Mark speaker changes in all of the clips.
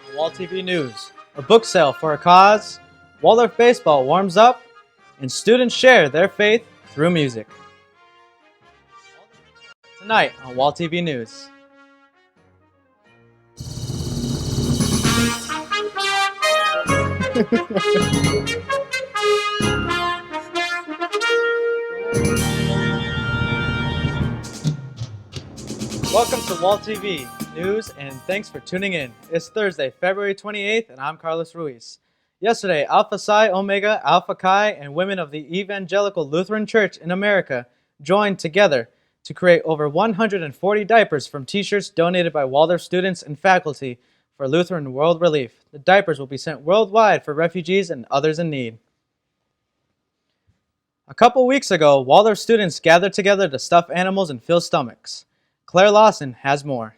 Speaker 1: on Wall TV News. A book sale for a cause, Waldorf baseball warms up, and students share their faith through music. Tonight on Wall TV News. Welcome to Wall TV News, and thanks for tuning in. It's Thursday, February 28th, and I'm Carlos Ruiz. Yesterday, Alpha Psi Omega, Alpha Chi, and women of the Evangelical Lutheran Church in America joined together to create over 140 diapers from t-shirts donated by Waldorf students and faculty for Lutheran World Relief. The diapers will be sent worldwide for refugees and others in need. A couple weeks ago, Waldorf students gathered together to stuff animals and fill stomachs. Claire Lawson has more.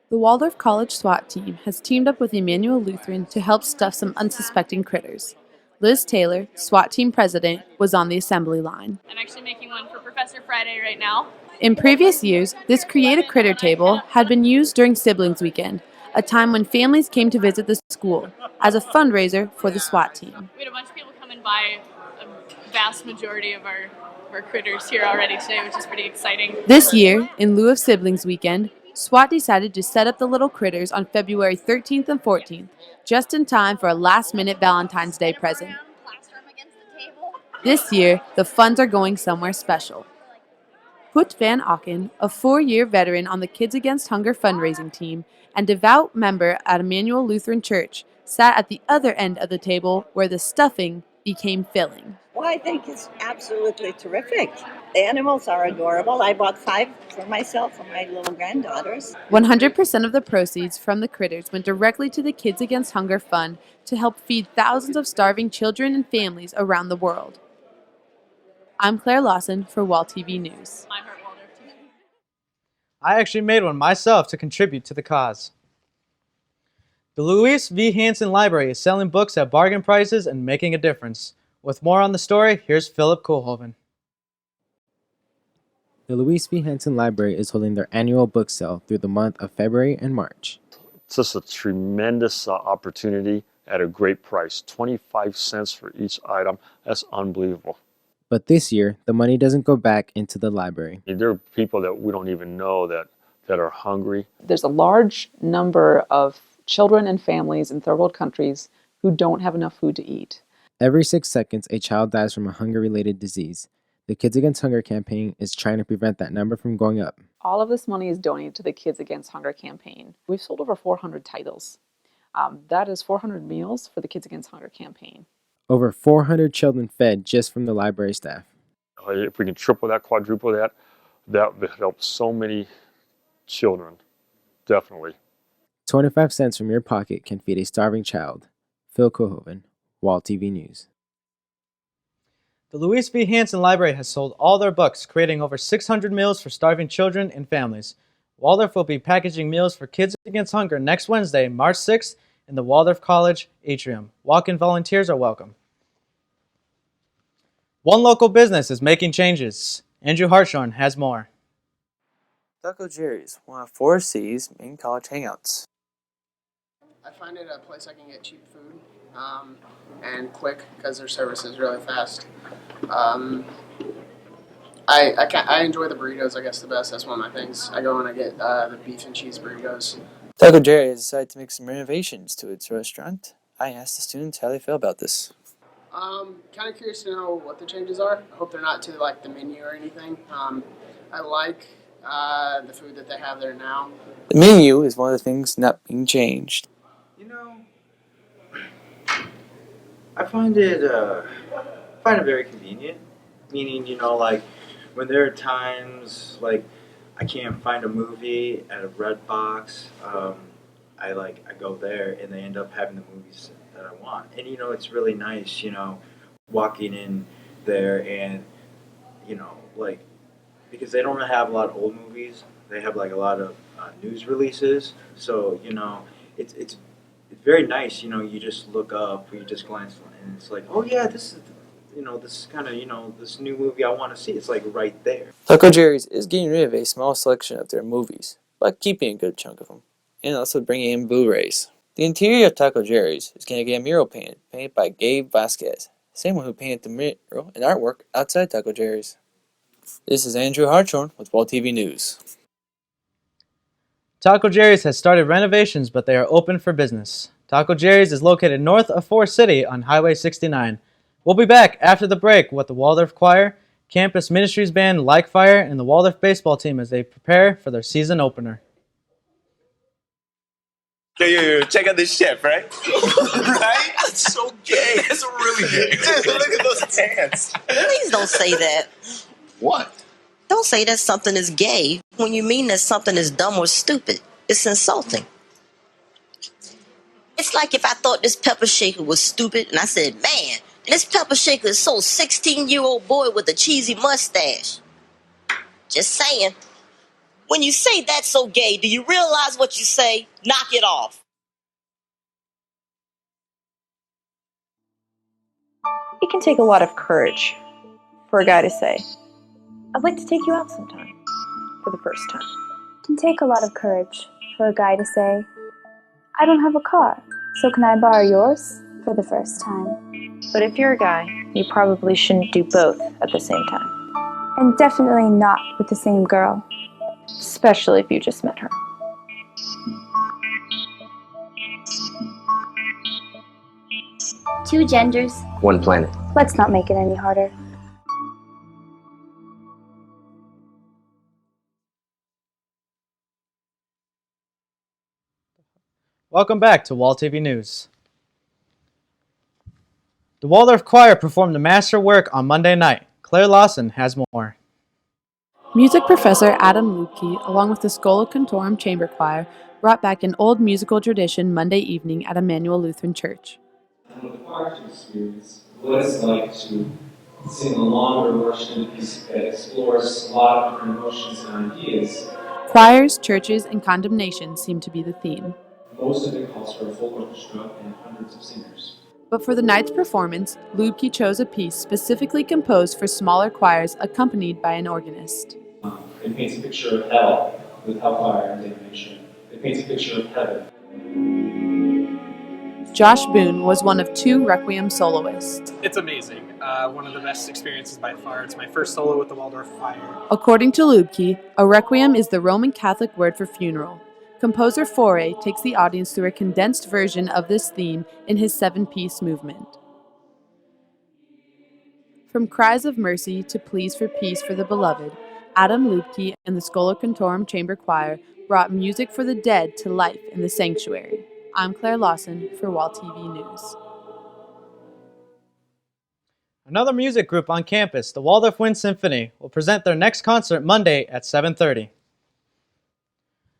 Speaker 2: The Waldorf College SWAT team has teamed up with Emmanuel Lutheran to help stuff some unsuspecting critters. Liz Taylor, SWAT team president, was on the assembly line.
Speaker 3: I'm actually making one for Professor Friday right now.
Speaker 2: In previous years, this Create a Critter table had been used during Siblings Weekend, a time when families came to visit the school, as a fundraiser for the SWAT team.
Speaker 3: We had a bunch of people come and buy a vast majority of our critters here already today, which is pretty exciting.
Speaker 2: This year, in lieu of Siblings Weekend, SWAT decided to set up the little critters on February 13th and 14th, just in time for a last-minute Valentine's Day present. This year, the funds are going somewhere special. Put Van Auken, a 4-year veteran on the Kids Against Hunger fundraising team and devout member at Emmanuel Lutheran Church, sat at the other end of the table where the stuffing became filling.
Speaker 4: Well, I think it's absolutely terrific. The animals are adorable. I bought 5 for myself and my little granddaughters.
Speaker 2: 100% of the proceeds from the critters went directly to the Kids Against Hunger Fund to help feed thousands of starving children and families around the world. I'm Claire Lawson for Wall TV News.
Speaker 1: I actually made one myself to contribute to the cause. The Louis V. Hansen Library is selling books at bargain prices and making a difference. With more on the story, here's Philip Koolhoven.
Speaker 5: The Louis V. Hansen Library is holding their annual book sale through the month of February and March.
Speaker 6: It's just a tremendous opportunity at a great price, 25 cents for each item. That's unbelievable.
Speaker 5: But this year, the money doesn't go back into the library.
Speaker 6: There are people that we don't even know that are hungry.
Speaker 7: There's a large number of children and families in third world countries who don't have enough food to eat.
Speaker 5: Every 6 seconds, a child dies from a hunger-related disease. The Kids Against Hunger campaign is trying to prevent that number from going up.
Speaker 7: All of this money is donated to the Kids Against Hunger campaign. We've sold over 400 titles. That is 400 meals for the Kids Against Hunger campaign.
Speaker 5: Over 400 children fed just from the library staff.
Speaker 6: If we can triple that, quadruple that, that would help so many children, definitely.
Speaker 5: 25 cents from your pocket can feed a starving child. Phil Koolhoven, Wall TV News.
Speaker 1: The Louis V. Hansen Library has sold all their books, creating over 600 meals for starving children and families. Waldorf will be packaging meals for Kids Against Hunger next Wednesday, March 6th, in the Waldorf College atrium. Walk-in volunteers are welcome. One local business is making changes. Andrew Hartshorn has more.
Speaker 8: Taco Jerry's, one of 4C's main college hangouts.
Speaker 9: I find it a place I can get cheap food and quick because their service is really fast. I enjoy the burritos, I guess, the best. That's one of my things. I go and I get the beef and cheese burritos.
Speaker 8: Taco Jerry has decided to make some renovations to its restaurant. I asked the students how they feel about this.
Speaker 9: Kind of curious to know what the changes are. I hope they're not to like the menu or anything. I like the food that they have there now.
Speaker 8: The menu is one of the things not being changed.
Speaker 10: You know, I find it very convenient. Meaning, you know, like when there are times like I can't find a movie at a Redbox, I go there and they end up having the movies that I want. And you know, it's really nice, you know, walking in there and you know, like because they don't have a lot of old movies, they have like a lot of news releases. So you know, it's very nice. You know, you just look up, or you just glance, and it's like, oh yeah, this is. You know, this kind of, you know, this new movie I want to see. It's like right there.
Speaker 8: Taco Jerry's is getting rid of a small selection of their movies, but keeping a good chunk of them, and also bringing in Blu-rays. The interior of Taco Jerry's is going to get a mural painted by Gabe Vasquez, same one who painted the mural and artwork outside Taco Jerry's. This is Andrew Hartshorn with Wall TV News.
Speaker 1: Taco Jerry's has started renovations, but they are open for business. Taco Jerry's is located north of Forest City on Highway 69. We'll be back after the break with the Waldorf Choir, Campus Ministries Band, Like Fire, and the Waldorf baseball team as they prepare for their season opener.
Speaker 11: Yo, check out this chef, right? Right? That's so gay. It's really gay. Dude, look at those pants.
Speaker 12: Please don't say that.
Speaker 11: What?
Speaker 12: Don't say that something is gay when you mean that something is dumb or stupid. It's insulting. It's like if I thought this pepper shaker was stupid and I said, man, this pepper shaker is so 16-year-old boy with a cheesy mustache. Just saying. When you say that's so gay, do you realize what you say? Knock it off.
Speaker 13: It can take a lot of courage for a guy to say, I'd like to take you out sometime, for the first time.
Speaker 14: It can take a lot of courage for a guy to say, I don't have a car, so can I borrow yours for the first time?
Speaker 13: But if you're a guy, you probably shouldn't do both at the same time.
Speaker 14: And definitely not with the same girl.
Speaker 13: Especially if you just met her.
Speaker 14: Two genders.
Speaker 15: One planet.
Speaker 14: Let's not make it any harder.
Speaker 1: Welcome back to Wall TV News. The Waldorf Choir performed the master work on Monday night. Claire Lawson has more.
Speaker 2: Music professor Adam Lubke, along with the Schola Cantorum Chamber Choir, brought back an old musical tradition Monday evening at Emmanuel Lutheran Church.
Speaker 16: I want the choir to experience what it's like to sing a longer worship piece that explores a lot of different emotions and ideas.
Speaker 2: Choirs, churches, and condemnation seem to be the theme.
Speaker 16: Most of it calls for a full orchestra and hundreds of singers.
Speaker 2: But for the night's performance, Lubke chose a piece specifically composed for smaller choirs accompanied by an organist.
Speaker 16: It paints a picture of hell with hellfire and damnation. It paints a picture of heaven.
Speaker 2: Josh Boone was one of two Requiem soloists.
Speaker 17: It's amazing. One of the best experiences by far. It's my first solo with the Waldorf Choir.
Speaker 2: According to Lubke, a requiem is the Roman Catholic word for funeral. Composer Fauré takes the audience through a condensed version of this theme in his 7-piece movement. From cries of mercy to pleas for peace for the beloved, Adam Lubke and the Schola Cantorum Chamber Choir brought music for the dead to life in the sanctuary. I'm Claire Lawson for Wall TV News.
Speaker 1: Another music group on campus, the Waldorf Wind Symphony, will present their next concert Monday at 7:30.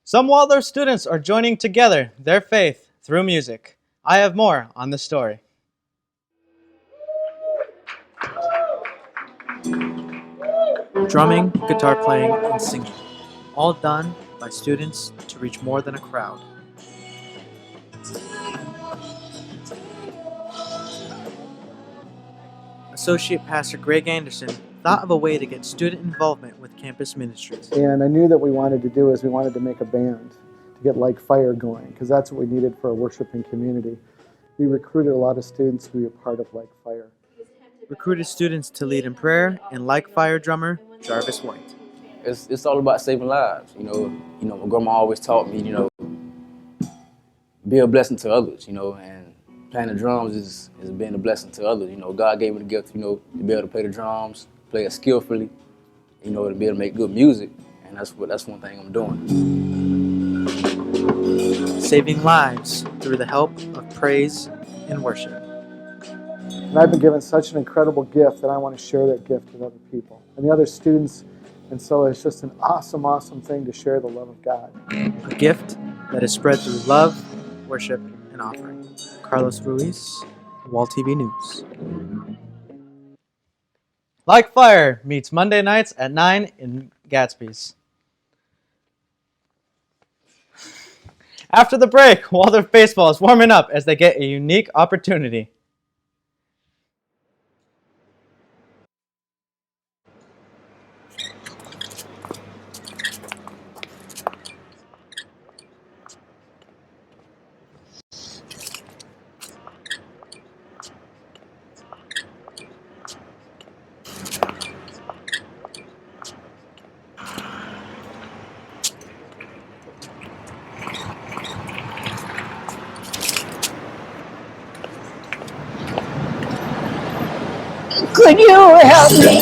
Speaker 1: Some Waldorf students are joining together their faith through music. I have more on this story. Drumming, guitar playing, and singing, all done by students to reach more than a crowd. Associate Pastor Greg Anderson thought of a way to get student involvement with campus ministries.
Speaker 18: And I knew that we wanted to make a band to get Like Fire going, because that's what we needed for a worshiping community. We recruited a lot of students to be a part of Like Fire.
Speaker 1: Recruited students to lead in prayer, and Like Fire drummer Jarvis White.
Speaker 15: It's all about saving lives. You know, my grandma always taught me, be a blessing to others. And playing the drums is being a blessing to others. God gave me the gift, to be able to play the drums, play it skillfully, to be able to make good music, and that's one thing I'm doing.
Speaker 1: Saving lives through the help of praise and worship.
Speaker 18: And I've been given such an incredible gift that I want to share that gift with other people and the other students, and so it's just an awesome, awesome thing to share the love of God.
Speaker 1: A gift that is spread through love, worship, and offering. Carlos Ruiz, Wall TV News. Like Fire meets Monday nights at 9 in Gatsby's. After the break, Waldorf Baseball is warming up as they get a unique opportunity.
Speaker 12: Could you help me?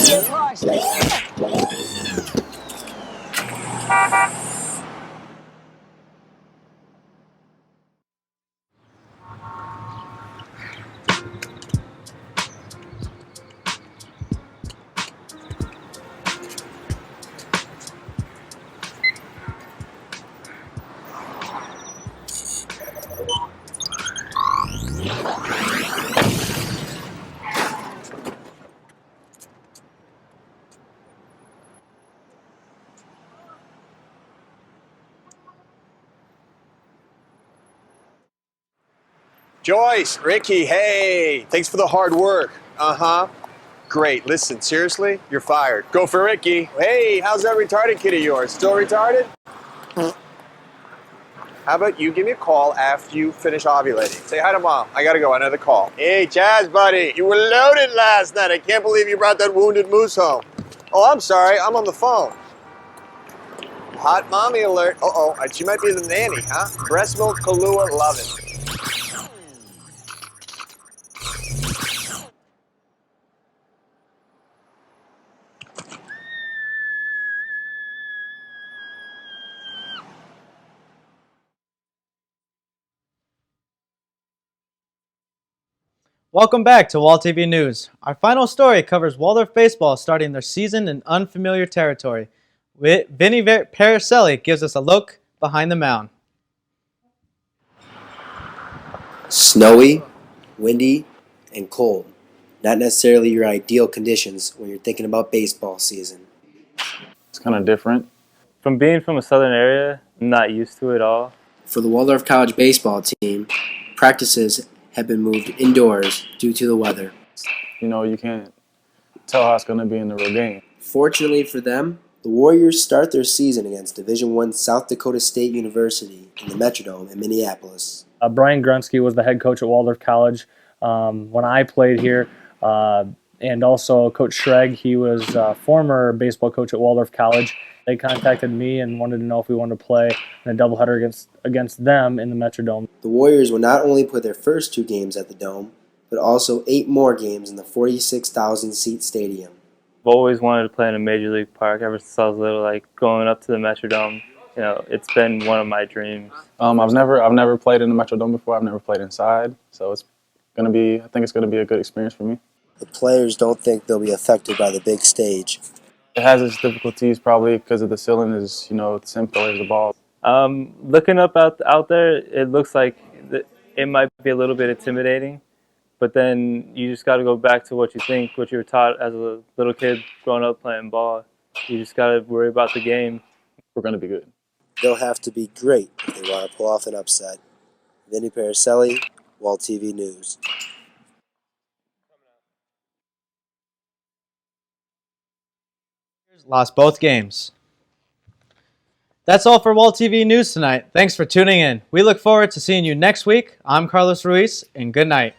Speaker 11: Joyce, Ricky, hey, thanks for the hard work. Great. Listen, seriously, you're fired. Go for Ricky. Hey, how's that retarded kid of yours? Still retarded? How about you give me a call after you finish ovulating? Say hi to Mom. I gotta go. Another call. Hey, Chaz, buddy, you were loaded last night. I can't believe you brought that wounded moose home. Oh, I'm sorry. I'm on the phone. Hot mommy alert. Uh-oh, she might be the nanny, huh? Breast milk, Kahlua, loving.
Speaker 1: Welcome back to Wall TV News. Our final story covers Waldorf baseball starting their season in unfamiliar territory. Vinnie Pericelli gives us a look behind the mound.
Speaker 19: Snowy, windy, and cold. Not necessarily your ideal conditions when you're thinking about baseball season.
Speaker 20: It's kind of different. From being from a southern area, I'm not used to it all.
Speaker 19: For the Waldorf College baseball team, practices have been moved indoors due to the weather.
Speaker 20: You know, you can't tell how it's going to be in the real game.
Speaker 19: Fortunately for them, the Warriors start their season against Division I South Dakota State University in the Metrodome in Minneapolis.
Speaker 21: Brian Grunsky was the head coach at Waldorf College when I played here. And also Coach Schreg, he was a former baseball coach at Waldorf College. They contacted me and wanted to know if we wanted to play in a doubleheader against them in the Metrodome.
Speaker 19: The Warriors will not only play their first 2 games at the Dome, but also 8 more games in the 46,000-seat stadium.
Speaker 20: I've always wanted to play in a major league park ever since I was little, like going up to the Metrodome. You know, it's been one of my dreams.
Speaker 21: I've never played in the Metrodome before. I've never played inside, so I think it's gonna be a good experience for me.
Speaker 19: The players don't think they'll be affected by the big stage.
Speaker 20: It has its difficulties probably because of the ceiling is, it's simple as the ball. Looking up out there, it looks like it might be a little bit intimidating, but then you just got to go back to what you were taught as a little kid growing up playing ball. You just got to worry about the game. We're going to be good.
Speaker 19: They'll have to be great if they want to pull off an upset. Vinnie Pericelli, Wall TV News.
Speaker 1: Lost both games. That's all for Wall TV News tonight. Thanks for tuning in. We look forward to seeing you next week. I'm Carlos Ruiz, and good night.